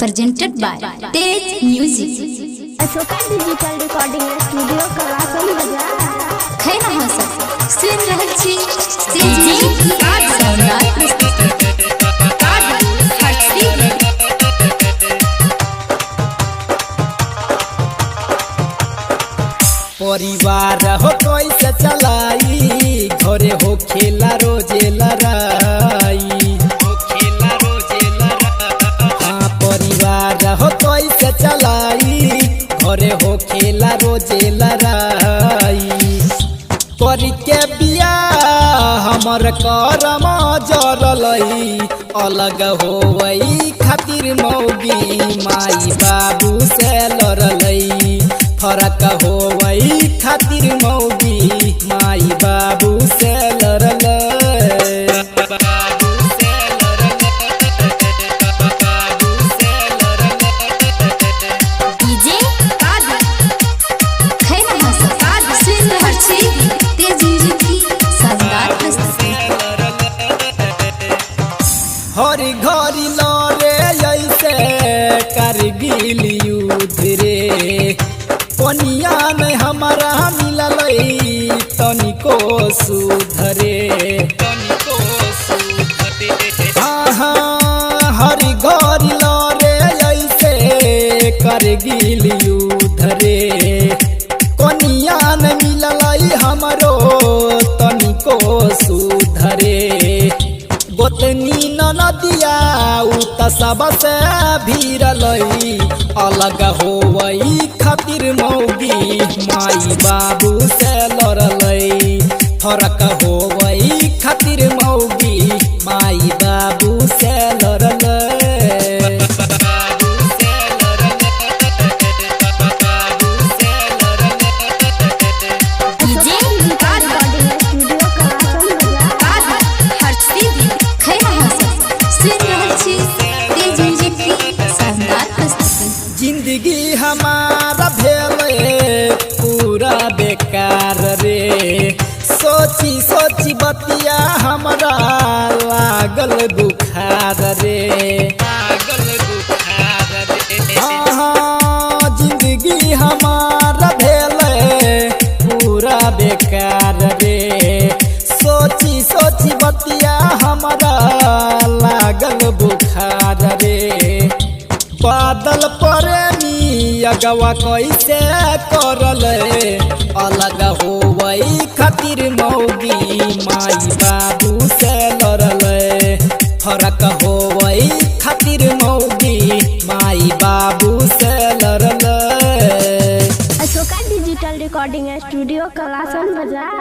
presented by Tej Music. Ashoka digital recording studio Kalasan बाजार खैना हो सब सुन रहल छी तेज म्यूजिक की शानदार प्रस्तुति परिवार हो कैसे चलाई घरे हो खेला रोजे लड़ाई हाँ परिवार हो कैसे चलाई घरे हो खेला रोजे लड़ाई करी के बिया हमर करम जरलई अलग होवई खातिर मौगी माई बाबू से लड़लई फरक होवई खातिर मौगी माई बाबू से लड़लई डीजे कादर खैना हो सब सुन रहल छी तेज म्यूजिक की शानदार प्रस्तुति हर घड़ी लड़े ऐसे करगिल युद्ध रे कोनिया ने हमारा मिललई तनिको सुधरे हाँ हाँ हर घड़ी लड़े ऐसे करगिल युद्ध रे कोनिया ने मिललई हमरो तनिको सुधरे गोतनी नदिया उत सबसे भीरलई अलग होवई खातिर मौगी माई बाबू से लड़लई फरक होवई खातिर मौगी माई बाबू से लड़लई डीजे कादर स्टूडियो कलासन बाजार हर सीधी खैना हो सब सुन रहल छी तेज म्यूजिक की शानदार प्रस्तुति जिंदगी हमारा भेले पूरा बेकार रे सोची सोची बतिया हमारा लागल बुखार रे हाँ हाँ जिंदगी हमारा भेले पूरा बेकार रे सोची सोची बतिया हमारा लागल बुखार रे बादल प्रेमी अगवा कैसे करल अलग होवई खातिर मौगी माई बाबू से लड़ल फरक होवई खातिर मौगी माई बाबू से लड़ल Ashoka digital recording studio Kalasan बाजार।